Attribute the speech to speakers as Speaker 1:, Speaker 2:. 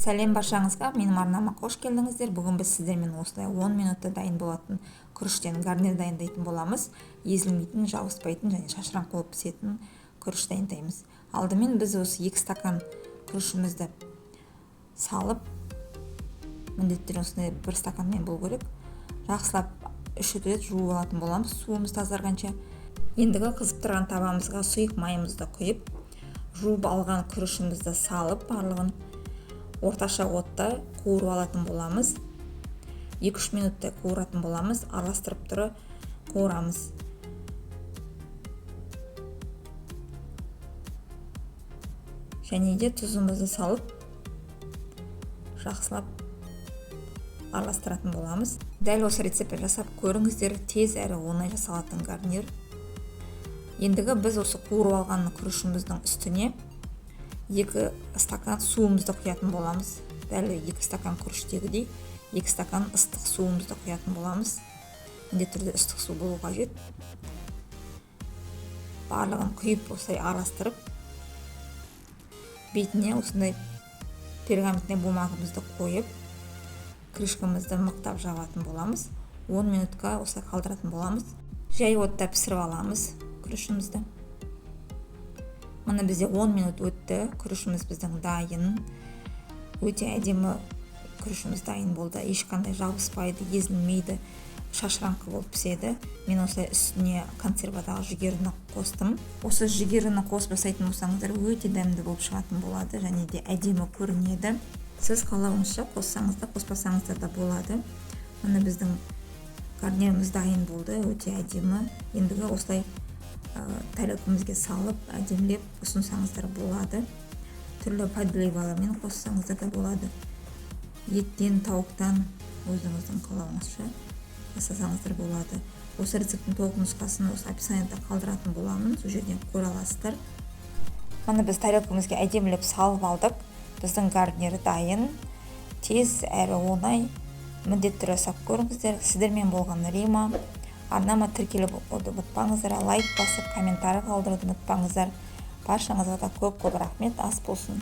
Speaker 1: Сәлем баршаңызға, менің арнама қош келдіңіздер. Бүгін біз сіздермен осылай 10 минутта дайын болатын күріштен гарнир дайындайтын боламыз. Езілмейтін, жабыспайтын және шашыраңқы болып пісетін күріш дайындаймыз. Алдымен біз осы 2 стакан күрішімізді салып, міндетті осындай 1 стаканмен болу керек. Жақсылап 3 рет жуып алатын боламыз, суымыз тазарғанша. Ендігі қызып тұрған табамызға сұйық майымызды құйып, жуып алған күрішімізді салып, барлығын орташа отта қуырып алатын боламыз. 2-3 минутта қуыратын боламыз, араластырып тұры қуырамыз. Және де тұзымызды салып, жақсылап араластыратын боламыз. Дәл осы рецепті жасап көріңіздер, тез әрі оңай жасалатын гарнир. Ендігі біз осы қуырып алған күрішіміздің үстіне 2 стакан суымызды құятын боламыз. Дәл 2 стакан күріштегідей 2 стакан ыстық суымызды құятын боламыз. Міндетті түрде ыстық су болу қажет. Барлығын құйып осылай араластырып, бетіне осындай пергаментный бумагамызды қойып, крышкамызды мықтап жабатын боламыз. 10 минутқа осылай қалдыратын боламыз. Жай отта пісіріп аламыз күрішімізді. Мына бізде 10 минут өтті, күрішіміз біздің дайын. Өте әдемі күрішіміз дайын болды. Ешқандай жабыспайды, езілмейді, шашыраңқы болып піседі. Мен осылай үстіне консервадағы жүгеріні қостым. Осы жүгеріні қосып жасайтын болсаңыздар, өте дәмді болып шығатын болады, және де әдемі көрінеді. Сіз қалауыңызша қоссаңыз да, қоспасаңыздар да болады. Мына біздің гарниріміз дайын болды, өте әдемі. Ендігі осылай тарелкамызға салып, әдемілеп ұсынсаңыздар болады. Түрлі подливалармен қоссаңыздар да болады. Еттен, тауықтан өзіңіздің қалауыңызша жасасаңыздар болады. Осы рецепттің толық нұсқасын осы описаниеда қалдыратын боламын, сол жерден көре аласыздар. Мына біз тарелкамызға әдемілеп салып алдық. Біздің гарнир дайын, тез әрі оңай. Міндетті жасап көріңіздер. Сіздермен болған Рима. Арнама тіркеліп ұмытпаңыздар, лайк басып, комментарий қалдыруды ұмытпаңыздар. Баршаңызға да көп рахмет, ас болсын.